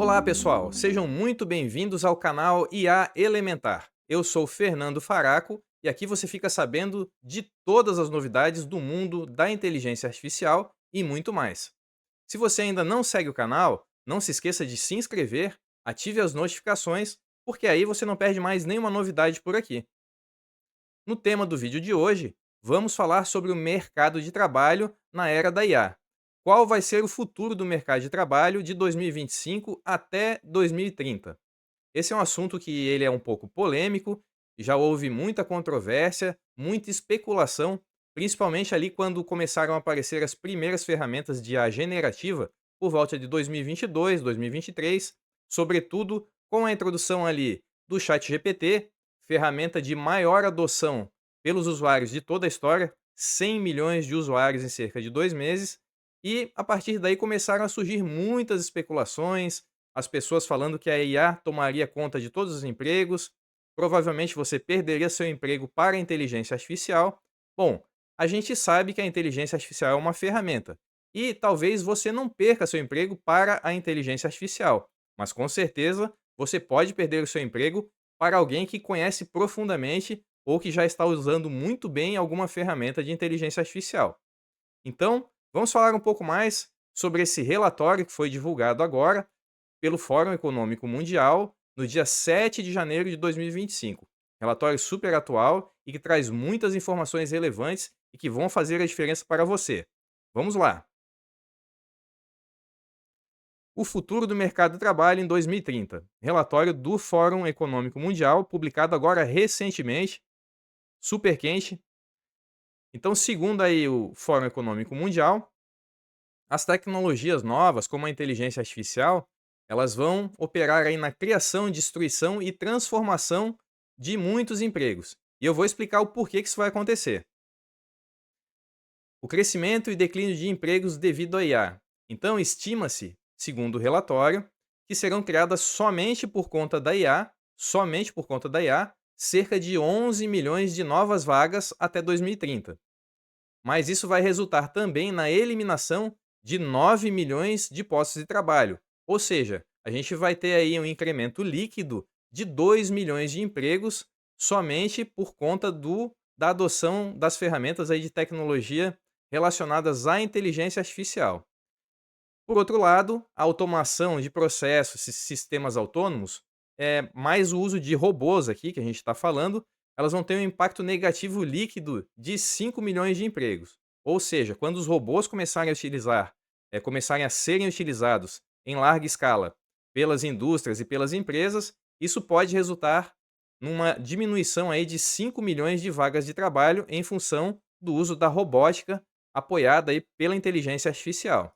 Olá, pessoal. Sejam muito bem-vindos ao canal IA Elementar. Eu sou Fernando Faraco e aqui você fica sabendo de todas as novidades do mundo da inteligência artificial e muito mais. Se você ainda não segue o canal, não se esqueça de se inscrever, ative as notificações, porque aí você não perde mais nenhuma novidade por aqui. No tema do vídeo de hoje, vamos falar sobre o mercado de trabalho na era da IA. Qual vai ser o futuro do mercado de trabalho de 2025 até 2030? Esse é um assunto que ele é um pouco polêmico, já houve muita controvérsia, muita especulação, principalmente ali quando começaram a aparecer as primeiras ferramentas de IA generativa por volta de 2022, 2023, sobretudo com a introdução ali do ChatGPT, ferramenta de maior adoção pelos usuários de toda a história, 100 milhões de usuários em cerca de 2 meses, e a partir daí começaram a surgir muitas especulações, as pessoas falando que a IA tomaria conta de todos os empregos, provavelmente você perderia seu emprego para a inteligência artificial. Bom, a gente sabe que a inteligência artificial é uma ferramenta e talvez você não perca seu emprego para a inteligência artificial, mas com certeza você pode perder o seu emprego para alguém que conhece profundamente ou que já está usando muito bem alguma ferramenta de inteligência artificial. Então, vamos falar um pouco mais sobre esse relatório que foi divulgado agora pelo Fórum Econômico Mundial no dia 7 de janeiro de 2025. Relatório super atual e que traz muitas informações relevantes e que vão fazer a diferença para você. Vamos lá! O futuro do mercado de trabalho em 2030. Relatório do Fórum Econômico Mundial, publicado agora recentemente, super quente. Então, segundo aí o Fórum Econômico Mundial, as tecnologias novas, como a inteligência artificial, elas vão operar aí na criação, destruição e transformação de muitos empregos. E eu vou explicar o porquê que isso vai acontecer. O crescimento e declínio de empregos devido à IA. Então, estima-se, segundo o relatório, que serão criadas somente por conta da IA, cerca de 11 milhões de novas vagas até 2030. Mas isso vai resultar também na eliminação de 9 milhões de postos de trabalho. Ou seja, a gente vai ter aí um incremento líquido de 2 milhões de empregos somente por conta da adoção das ferramentas aí de tecnologia relacionadas à inteligência artificial. Por outro lado, a automação de processos e sistemas autônomos, mais o uso de robôs aqui, que a gente está falando, elas vão ter um impacto negativo líquido de 5 milhões de empregos. Ou seja, quando os robôs começarem a serem utilizados em larga escala pelas indústrias e pelas empresas, isso pode resultar numa diminuição aí de 5 milhões de vagas de trabalho em função do uso da robótica apoiada aí pela inteligência artificial.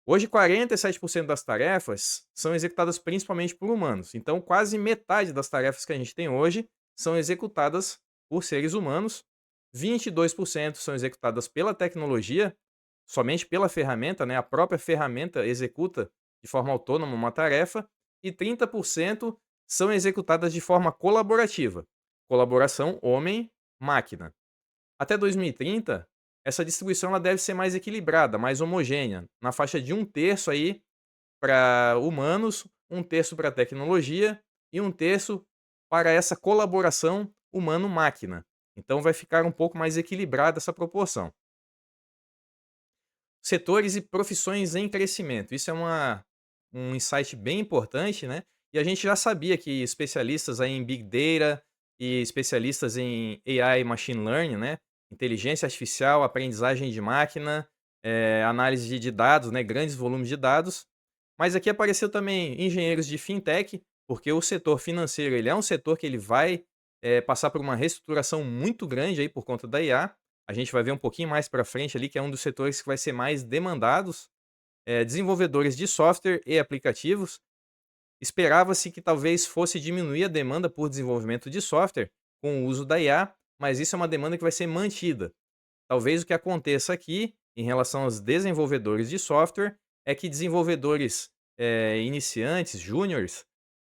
Hoje, 47% das tarefas são executadas principalmente por humanos. Então, quase metade das tarefas que a gente tem hoje são executadas por seres humanos. 22% são executadas pela tecnologia, somente pela ferramenta, né? A própria ferramenta executa de forma autônoma uma tarefa. E 30% são executadas de forma colaborativa. Colaboração homem-máquina. Até 2030, essa distribuição ela deve ser mais equilibrada, mais homogênea, na faixa de um terço aí para humanos, um terço para tecnologia e um terço para essa colaboração humano-máquina. Então vai ficar um pouco mais equilibrada essa proporção. Setores e profissões em crescimento. Isso é um insight bem importante, né? E a gente já sabia que especialistas aí em Big Data e especialistas em AI e Machine Learning, né? Inteligência artificial, aprendizagem de máquina, análise de dados, né? Grandes volumes de dados. Mas aqui apareceu também engenheiros de fintech, porque o setor financeiro ele é um setor que ele vai passar por uma reestruturação muito grande aí por conta da IA. A gente vai ver um pouquinho mais para frente ali que é um dos setores que vai ser mais demandados. Desenvolvedores de software e aplicativos. Esperava-se que talvez fosse diminuir a demanda por desenvolvimento de software com o uso da IA, mas isso é uma demanda que vai ser mantida. Talvez o que aconteça aqui, em relação aos desenvolvedores de software, é que desenvolvedores iniciantes, júniores,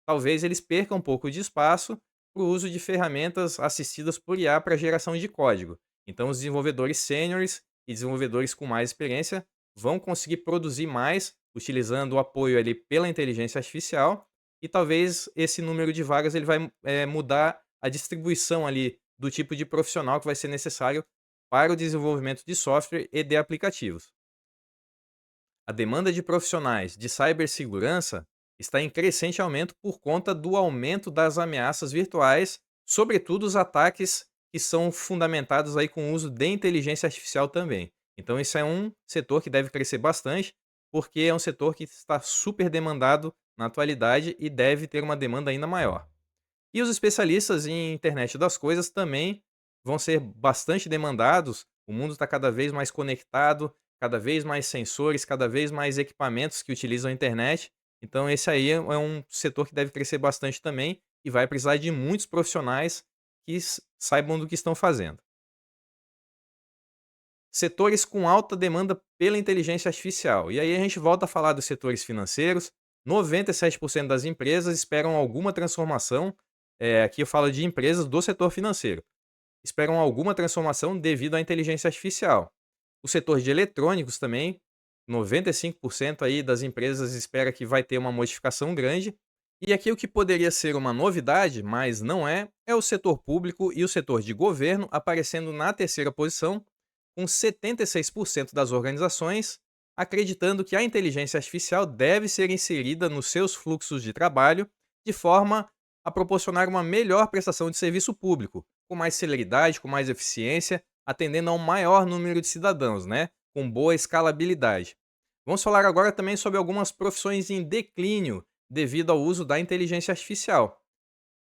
talvez eles percam um pouco de espaço para o uso de ferramentas assistidas por IA para geração de código. Então, os desenvolvedores sêniores e desenvolvedores com mais experiência vão conseguir produzir mais, utilizando o apoio ali pela inteligência artificial, e talvez esse número de vagas ele vai mudar a distribuição ali do tipo de profissional que vai ser necessário para o desenvolvimento de software e de aplicativos. A demanda de profissionais de cibersegurança está em crescente aumento por conta do aumento das ameaças virtuais, sobretudo os ataques que são fundamentados aí com o uso de inteligência artificial também. Então esse é um setor que deve crescer bastante, porque é um setor que está super demandado na atualidade e deve ter uma demanda ainda maior. E os especialistas em internet das coisas também vão ser bastante demandados. O mundo está cada vez mais conectado, cada vez mais sensores, cada vez mais equipamentos que utilizam a internet. Então, esse aí é um setor que deve crescer bastante também e vai precisar de muitos profissionais que saibam do que estão fazendo. Setores com alta demanda pela inteligência artificial. E aí a gente volta a falar dos setores financeiros. 97% das empresas esperam alguma transformação. Aqui eu falo de empresas do setor financeiro. Esperam alguma transformação devido à inteligência artificial. O setor de eletrônicos também, 95% aí das empresas espera que vai ter uma modificação grande. E aqui o que poderia ser uma novidade, mas não é, é o setor público e o setor de governo aparecendo na terceira posição, com 76% das organizações acreditando que a inteligência artificial deve ser inserida nos seus fluxos de trabalho de forma a proporcionar uma melhor prestação de serviço público, com mais celeridade, com mais eficiência, atendendo a um maior número de cidadãos, né? Com boa escalabilidade. Vamos falar agora também sobre algumas profissões em declínio devido ao uso da inteligência artificial.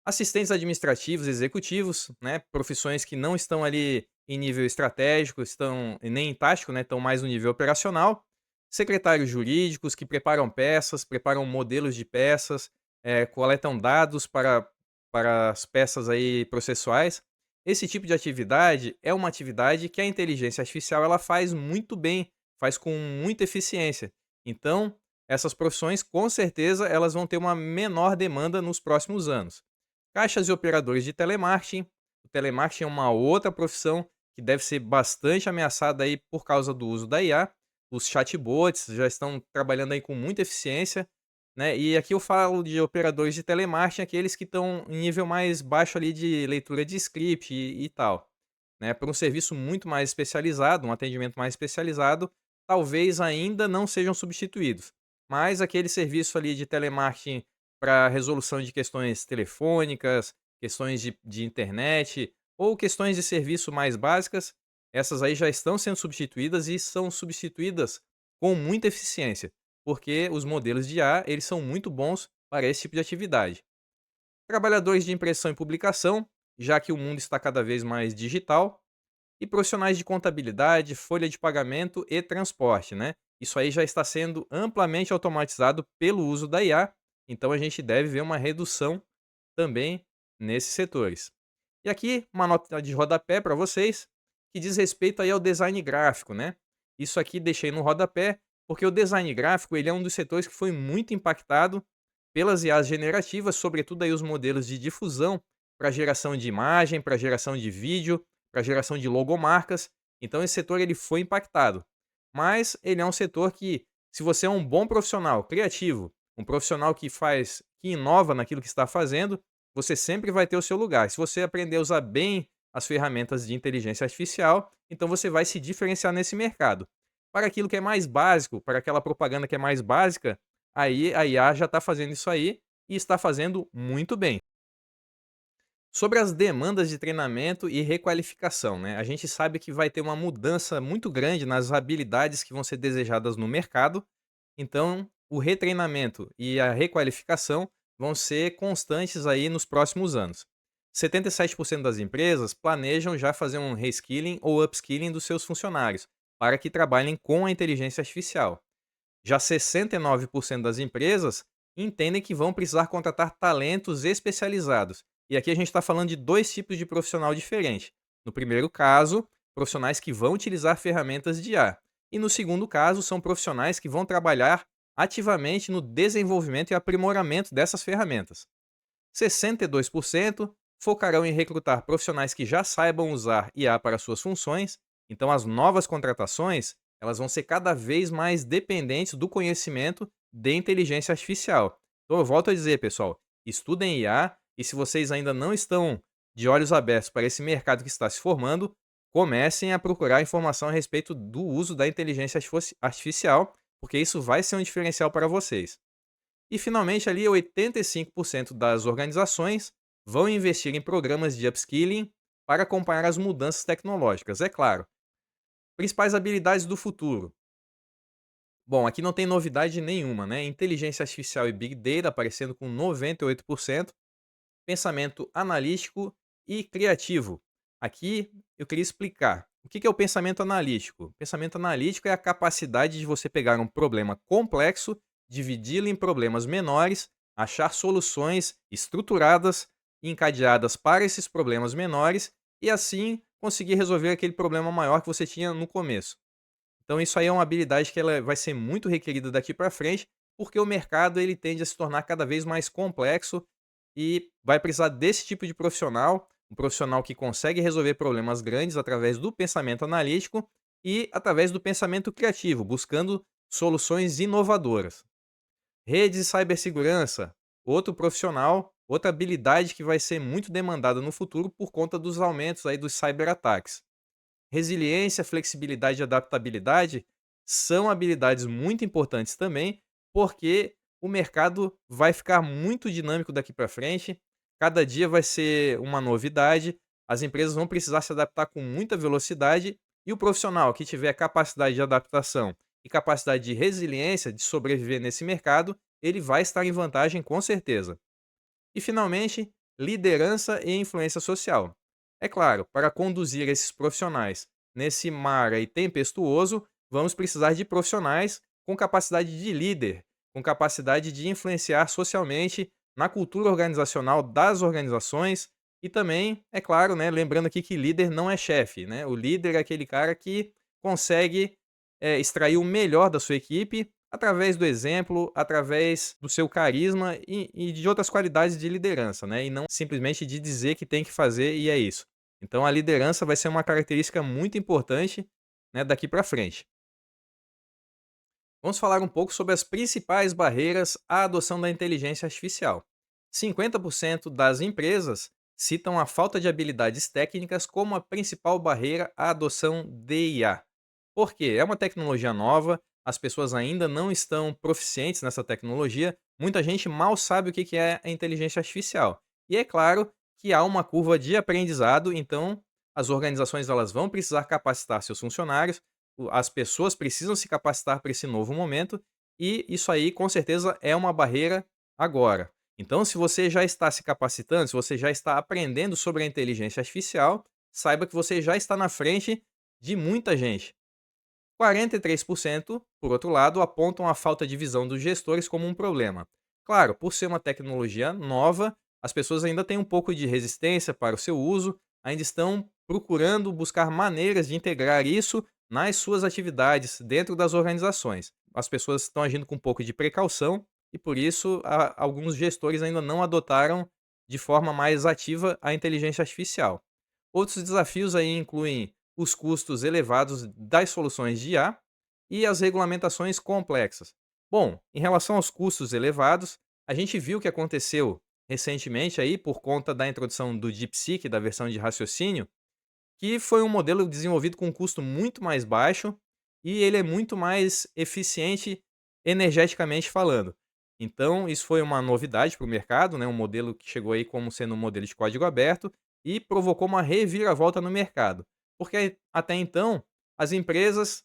Assistentes administrativos, executivos, né, profissões que não estão ali em nível estratégico, estão nem em tático, né, estão mais no nível operacional. Secretários jurídicos que preparam peças, preparam modelos de peças, coletam dados para as peças aí processuais. Esse tipo de atividade é uma atividade que a inteligência artificial ela faz muito bem, faz com muita eficiência. Então, essas profissões, com certeza, elas vão ter uma menor demanda nos próximos anos. Caixas e operadores de telemarketing. O telemarketing é uma outra profissão que deve ser bastante ameaçada aí por causa do uso da IA. Os chatbots já estão trabalhando aí com muita eficiência, né? E aqui eu falo de operadores de telemarketing, aqueles que estão em nível mais baixo ali de leitura de script e tal, né? Para um serviço muito mais especializado, um atendimento mais especializado, talvez ainda não sejam substituídos. Mas aquele serviço ali de telemarketing para resolução de questões telefônicas, questões de internet ou questões de serviço mais básicas, essas aí já estão sendo substituídas e são substituídas com muita eficiência, porque os modelos de IA, eles são muito bons para esse tipo de atividade. Trabalhadores de impressão e publicação, já que o mundo está cada vez mais digital, e profissionais de contabilidade, folha de pagamento e transporte, né? Isso aí já está sendo amplamente automatizado pelo uso da IA, então a gente deve ver uma redução também nesses setores. E aqui uma nota de rodapé para vocês, que diz respeito aí ao design gráfico, né? Isso aqui deixei no rodapé, porque o design gráfico ele é um dos setores que foi muito impactado pelas IAs generativas, sobretudo aí os modelos de difusão para geração de imagem, para geração de vídeo, para geração de logomarcas. Então esse setor ele foi impactado. Mas ele é um setor que, se você é um bom profissional criativo, um profissional que inova naquilo que está fazendo, você sempre vai ter o seu lugar. Se você aprender a usar bem as ferramentas de inteligência artificial, então você vai se diferenciar nesse mercado. Para aquilo que é mais básico, para aquela propaganda que é mais básica, aí a IA já está fazendo isso aí e está fazendo muito bem. Sobre as demandas de treinamento e requalificação, né? A gente sabe que vai ter uma mudança muito grande nas habilidades que vão ser desejadas no mercado, então o retreinamento e a requalificação vão ser constantes aí nos próximos anos. 77% das empresas planejam já fazer um reskilling ou upskilling dos seus funcionários para que trabalhem com a inteligência artificial. Já 69% das empresas entendem que vão precisar contratar talentos especializados. E aqui a gente está falando de dois tipos de profissional diferentes. No primeiro caso, profissionais que vão utilizar ferramentas de IA. E no segundo caso, são profissionais que vão trabalhar ativamente no desenvolvimento e aprimoramento dessas ferramentas. 62% focarão em recrutar profissionais que já saibam usar IA para suas funções. Então, as novas contratações elas vão ser cada vez mais dependentes do conhecimento de inteligência artificial. Então eu volto a dizer, pessoal, estudem IA e se vocês ainda não estão de olhos abertos para esse mercado que está se formando, comecem a procurar informação a respeito do uso da inteligência artificial, porque isso vai ser um diferencial para vocês. E finalmente ali 85% das organizações vão investir em programas de upskilling para acompanhar as mudanças tecnológicas, é claro. Principais habilidades do futuro. Bom, aqui não tem novidade nenhuma, né? Inteligência artificial e Big Data aparecendo com 98%, pensamento analítico e criativo. Aqui eu queria explicar. O que é o pensamento analítico? O pensamento analítico é a capacidade de você pegar um problema complexo, dividi-lo em problemas menores, achar soluções estruturadas e encadeadas para esses problemas menores e assim conseguir resolver aquele problema maior que você tinha no começo. Então isso aí é uma habilidade que ela vai ser muito requerida daqui para frente, porque o mercado ele tende a se tornar cada vez mais complexo e vai precisar desse tipo de profissional, um profissional que consegue resolver problemas grandes através do pensamento analítico e através do pensamento criativo, buscando soluções inovadoras. Redes e cibersegurança, outro profissional, outra habilidade que vai ser muito demandada no futuro por conta dos aumentos aí dos cyberataques. Resiliência, flexibilidade e adaptabilidade são habilidades muito importantes também, porque o mercado vai ficar muito dinâmico daqui para frente. Cada dia vai ser uma novidade, as empresas vão precisar se adaptar com muita velocidade e o profissional que tiver capacidade de adaptação e capacidade de resiliência de sobreviver nesse mercado, ele vai estar em vantagem com certeza. E finalmente, liderança e influência social. É claro, para conduzir esses profissionais nesse mar aí tempestuoso, vamos precisar de profissionais com capacidade de líder, com capacidade de influenciar socialmente na cultura organizacional das organizações e também, é claro, né, lembrando aqui que líder não é chefe, né? O líder é aquele cara que consegue extrair o melhor da sua equipe através do exemplo, através do seu carisma e de outras qualidades de liderança, né? E não simplesmente de dizer que tem que fazer e é isso. Então a liderança vai ser uma característica muito importante, né, daqui para frente. Vamos falar um pouco sobre as principais barreiras à adoção da inteligência artificial. 50% das empresas citam a falta de habilidades técnicas como a principal barreira à adoção de IA. Por quê? É uma tecnologia nova, as pessoas ainda não estão proficientes nessa tecnologia, muita gente mal sabe o que é a inteligência artificial. E é claro que há uma curva de aprendizado, então as organizações elas vão precisar capacitar seus funcionários, as pessoas precisam se capacitar para esse novo momento, e isso aí com certeza é uma barreira agora. Então, se você já está se capacitando, se você já está aprendendo sobre a inteligência artificial, saiba que você já está na frente de muita gente. 43%, por outro lado, apontam a falta de visão dos gestores como um problema. Claro, por ser uma tecnologia nova, as pessoas ainda têm um pouco de resistência para o seu uso, ainda estão procurando buscar maneiras de integrar isso nas suas atividades dentro das organizações. As pessoas estão agindo com um pouco de precaução e, por isso, alguns gestores ainda não adotaram de forma mais ativa a inteligência artificial. Outros desafios aí incluem os custos elevados das soluções de IA e as regulamentações complexas. Bom, em relação aos custos elevados, a gente viu o que aconteceu recentemente aí por conta da introdução do DeepSeek, da versão de raciocínio, que foi um modelo desenvolvido com um custo muito mais baixo e ele é muito mais eficiente energeticamente falando. Então, isso foi uma novidade para o mercado, né? Um modelo que chegou aí como sendo um modelo de código aberto e provocou uma reviravolta no mercado. Porque até então, as empresas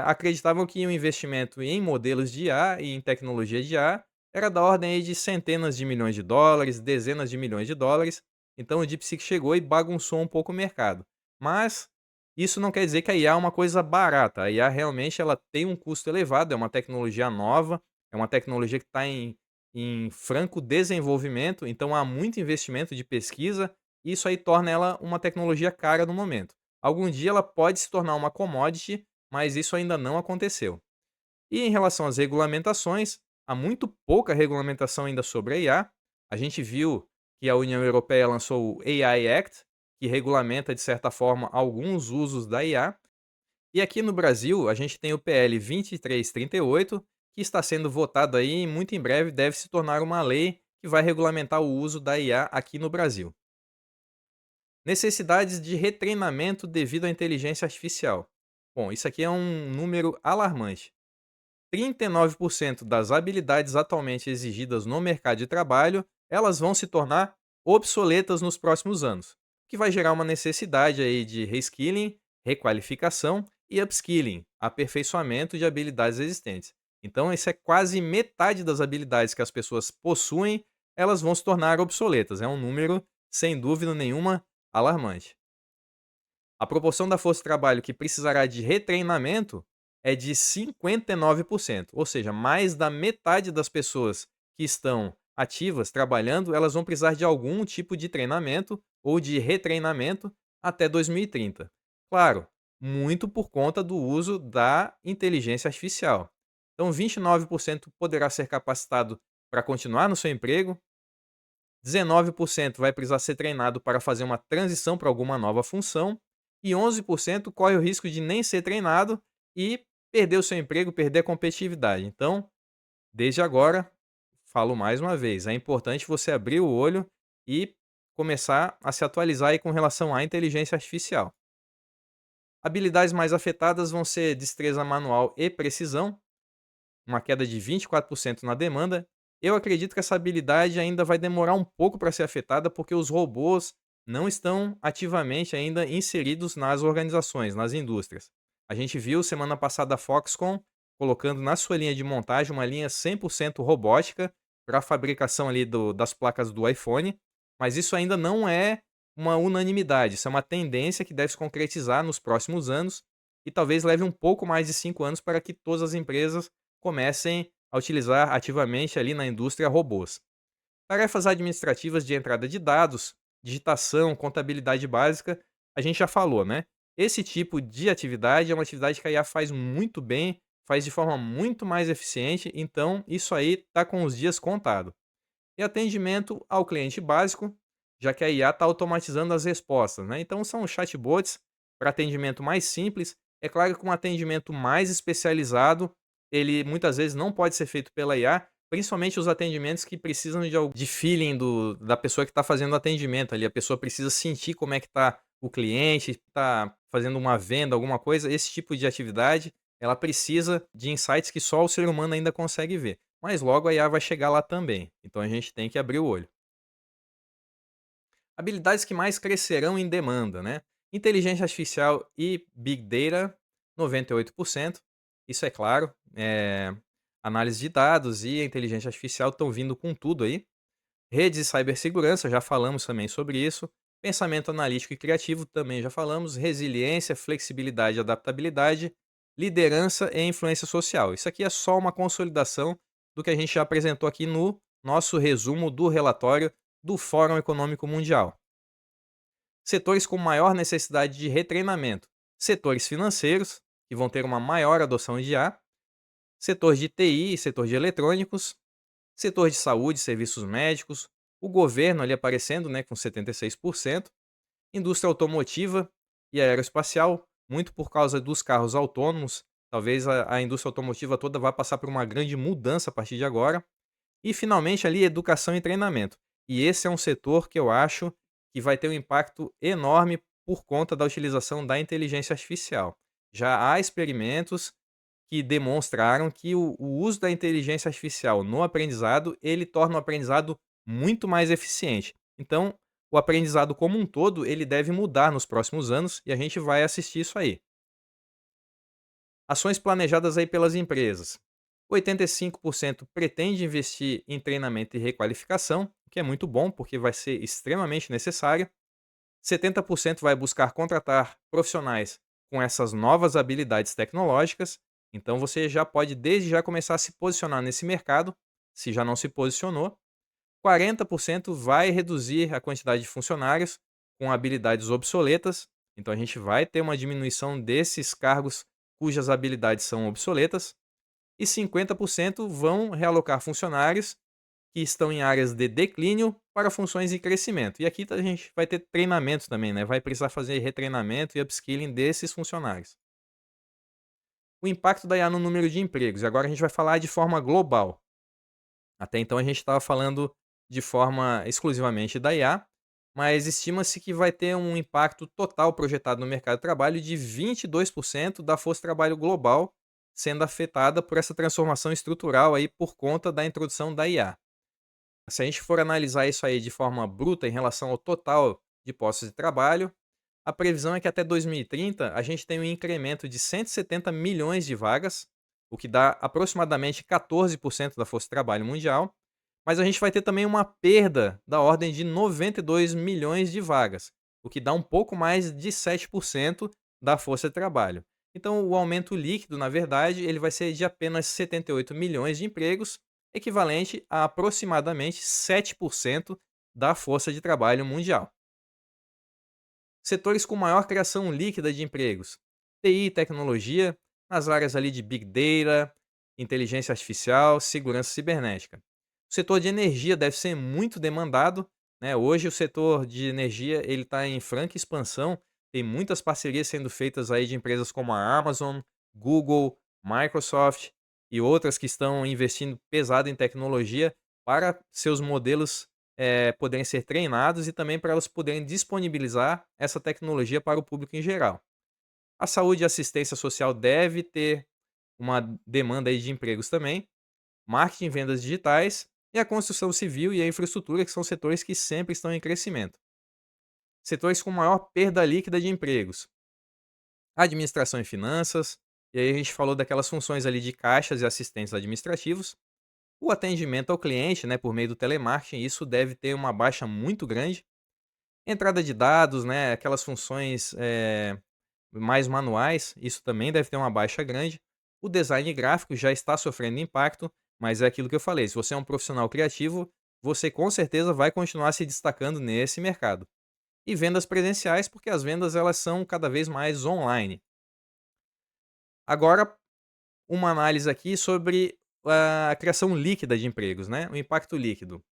acreditavam que o investimento em modelos de IA e em tecnologia de IA era da ordem aí de centenas de milhões de dólares, dezenas de milhões de dólares. Então o DeepSeek chegou e bagunçou um pouco o mercado. Mas isso não quer dizer que a IA é uma coisa barata. A IA realmente ela tem um custo elevado, é uma tecnologia nova, é uma tecnologia que está em franco desenvolvimento, então há muito investimento de pesquisa e isso aí torna ela uma tecnologia cara no momento. Algum dia ela pode se tornar uma commodity, mas isso ainda não aconteceu. E em relação às regulamentações, há muito pouca regulamentação ainda sobre a IA. A gente viu que a União Europeia lançou o AI Act, que regulamenta, de certa forma, alguns usos da IA, E aqui no Brasil, a gente tem o PL 2338, que está sendo votado aí e muito em breve deve se tornar uma lei que vai regulamentar o uso da IA aqui no Brasil. Necessidades de retreinamento devido à inteligência artificial. Bom, isso aqui é um número alarmante. 39% das habilidades atualmente exigidas no mercado de trabalho, elas vão se tornar obsoletas nos próximos anos, o que vai gerar uma necessidade aí de reskilling, requalificação e upskilling, aperfeiçoamento de habilidades existentes. Então, isso é quase metade das habilidades que as pessoas possuem, elas vão se tornar obsoletas. É um número, sem dúvida nenhuma, alarmante. A proporção da força de trabalho que precisará de retreinamento é de 59%, ou seja, mais da metade das pessoas que estão ativas, trabalhando, elas vão precisar de algum tipo de treinamento ou de retreinamento até 2030. Claro, muito por conta do uso da inteligência artificial. Então, 29% poderá ser capacitado para continuar no seu emprego, 19% vai precisar ser treinado para fazer uma transição para alguma nova função, e 11% corre o risco de nem ser treinado e perder o seu emprego, perder a competitividade. Então, desde agora, falo mais uma vez, é importante você abrir o olho e começar a se atualizar aí com relação à inteligência artificial. Habilidades mais afetadas vão ser destreza manual e precisão, uma queda de 24% na demanda. Eu acredito que essa habilidade ainda vai demorar um pouco para ser afetada, porque os robôs não estão ativamente ainda inseridos nas organizações, nas indústrias. A gente viu semana passada a Foxconn colocando na sua linha de montagem uma linha 100% robótica para a fabricação ali das placas do iPhone, mas isso ainda não é uma unanimidade, isso é uma tendência que deve se concretizar nos próximos anos e talvez leve um pouco mais de 5 anos para que todas as empresas comecem a utilizar ativamente ali na indústria robôs. Tarefas administrativas de entrada de dados, digitação, contabilidade básica, a gente já falou, né? Esse tipo de atividade é uma atividade que a IA faz muito bem, faz de forma muito mais eficiente, então isso aí está com os dias contados. E atendimento ao cliente básico, já que a IA está automatizando as respostas, né? Então são chatbots para atendimento mais simples. É claro que um atendimento mais especializado, ele muitas vezes não pode ser feito pela IA, principalmente os atendimentos que precisam de feeling da pessoa que está fazendo o atendimento ali. A pessoa precisa sentir como é que está o cliente, está fazendo uma venda, alguma coisa. Esse tipo de atividade, ela precisa de insights que só o ser humano ainda consegue ver. Mas logo a IA vai chegar lá também, então a gente tem que abrir o olho. Habilidades que mais crescerão em demanda, né? Inteligência artificial e Big Data, 98%. Isso é claro. Análise de dados e a inteligência artificial estão vindo com tudo aí. Redes e cibersegurança, já falamos também sobre isso. Pensamento analítico e criativo, também já falamos. Resiliência, flexibilidade e adaptabilidade. Liderança e influência social. Isso aqui é só uma consolidação do que a gente já apresentou aqui no nosso resumo do relatório do Fórum Econômico Mundial. Setores com maior necessidade de retreinamento: setores financeiros, que vão ter uma maior adoção de IA, setor de TI e setor de eletrônicos, setor de saúde e serviços médicos, o governo ali aparecendo, né, com 76%, indústria automotiva e aeroespacial, muito por causa dos carros autônomos. Talvez a indústria automotiva toda vá passar por uma grande mudança a partir de agora. E finalmente ali educação e treinamento. E esse é um setor que eu acho que vai ter um impacto enorme por conta da utilização da inteligência artificial. Já há experimentos que demonstraram que o uso da inteligência artificial no aprendizado, ele torna o aprendizado muito mais eficiente. Então, o aprendizado como um todo, ele deve mudar nos próximos anos e a gente vai assistir isso aí. Ações planejadas aí pelas empresas. 85% pretende investir em treinamento e requalificação, o que é muito bom, porque vai ser extremamente necessário. 70% vai buscar contratar profissionais com essas novas habilidades tecnológicas. Então você já pode desde já começar a se posicionar nesse mercado, se já não se posicionou. 40% vai reduzir a quantidade de funcionários com habilidades obsoletas. Então a gente vai ter uma diminuição desses cargos cujas habilidades são obsoletas. E 50% vão realocar funcionários que estão em áreas de declínio para funções em crescimento. E aqui a gente vai ter treinamento também, né? Vai precisar fazer retreinamento e upskilling desses funcionários. o impacto da IA no número de empregos. E agora a gente vai falar de forma global. Até então a gente estava falando de forma exclusivamente da IA, mas estima-se que vai ter um impacto total projetado no mercado de trabalho de 22% da força de trabalho global sendo afetada por essa transformação estrutural aí por conta da introdução da IA. Se a gente for analisar isso aí de forma bruta em relação ao total de postos de trabalho, a previsão é que até 2030 a gente tenha um incremento de 170 milhões de vagas, o que dá aproximadamente 14% da força de trabalho mundial, mas a gente vai ter também uma perda da ordem de 92 milhões de vagas, o que dá um pouco mais de 7% da força de trabalho. Então, o aumento líquido, na verdade, ele vai ser de apenas 78 milhões de empregos, equivalente a aproximadamente 7% da força de trabalho mundial. Setores com maior criação líquida de empregos: TI e tecnologia, nas áreas ali de Big Data, inteligência artificial, segurança cibernética. O setor de energia deve ser muito demandado, né? Hoje o setor de energia ele está em franca expansão, tem muitas parcerias sendo feitas aí de empresas como a Amazon, Google, Microsoft e outras que estão investindo pesado em tecnologia para seus modelos poderem ser treinados e também para elas poderem disponibilizar essa tecnologia para o público em geral. A saúde e assistência social deve ter uma demanda aí de empregos também, marketing e vendas digitais e a construção civil e a infraestrutura, que são setores que sempre estão em crescimento. Setores com maior perda líquida de empregos: administração e finanças, e aí a gente falou daquelas funções ali de caixas e assistentes administrativos. O atendimento ao cliente, né, por meio do telemarketing, isso deve ter uma baixa muito grande. Entrada de dados, né, aquelas funções mais manuais, isso também deve ter uma baixa grande. O design gráfico já está sofrendo impacto, mas é aquilo que eu falei, se você é um profissional criativo, você com certeza vai continuar se destacando nesse mercado. E vendas presenciais, porque as vendas elas são cada vez mais online. Agora, uma análise aqui sobre a criação líquida de empregos, né? O impacto líquido.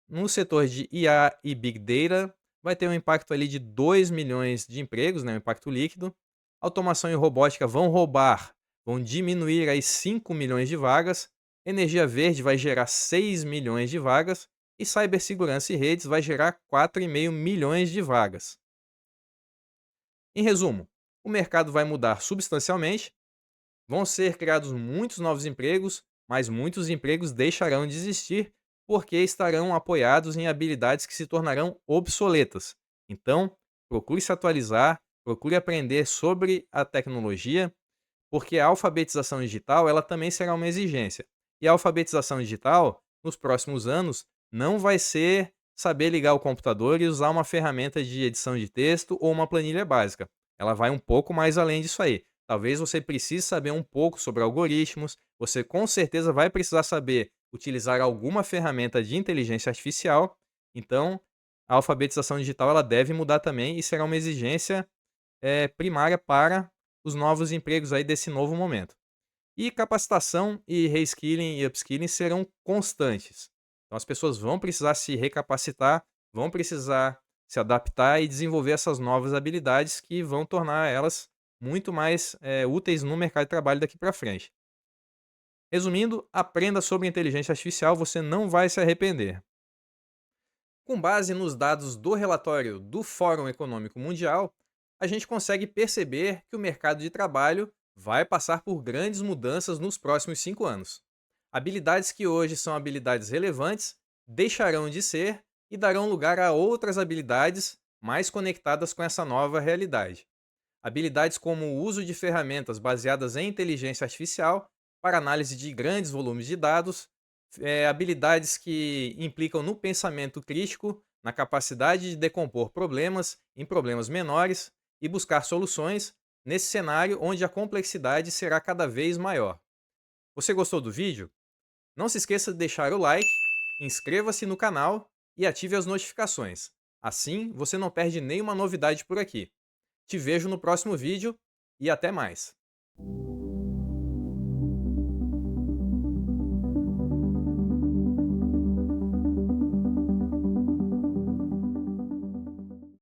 No setor de IA e Big Data, vai ter um impacto ali de 2 milhões de empregos, né, um impacto líquido. Automação e robótica vão diminuir aí 5 milhões de vagas. Energia verde vai gerar 6 milhões de vagas. E cibersegurança e redes vai gerar 4,5 milhões de vagas. Em resumo, o mercado vai mudar substancialmente, vão ser criados muitos novos empregos, mas muitos empregos deixarão de existir porque estarão apoiados em habilidades que se tornarão obsoletas. Então, procure se atualizar, procure aprender sobre a tecnologia, porque a alfabetização digital ela também será uma exigência. E a alfabetização digital, nos próximos anos, não vai ser saber ligar o computador e usar uma ferramenta de edição de texto ou uma planilha básica. Ela vai um pouco mais além disso aí. Talvez você precise saber um pouco sobre algoritmos, você com certeza vai precisar saber utilizar alguma ferramenta de inteligência artificial. Então, a alfabetização digital ela deve mudar também e será uma exigência primária para os novos empregos aí desse novo momento. E capacitação e reskilling e upskilling serão constantes. Então as pessoas vão precisar se recapacitar, vão precisar se adaptar e desenvolver essas novas habilidades que vão tornar elas muito mais úteis no mercado de trabalho daqui para frente. Resumindo, aprenda sobre inteligência artificial, você não vai se arrepender. Com base nos dados do relatório do Fórum Econômico Mundial, a gente consegue perceber que o mercado de trabalho vai passar por grandes mudanças nos próximos 5 anos. Habilidades que hoje são habilidades relevantes deixarão de ser e darão lugar a outras habilidades mais conectadas com essa nova realidade. Habilidades como o uso de ferramentas baseadas em inteligência artificial para análise de grandes volumes de dados, habilidades que implicam no pensamento crítico, na capacidade de decompor problemas em problemas menores e buscar soluções nesse cenário onde a complexidade será cada vez maior. Você gostou do vídeo? Não se esqueça de deixar o like, inscreva-se no canal e ative as notificações. Assim, você não perde nenhuma novidade por aqui. Te vejo no próximo vídeo e até mais.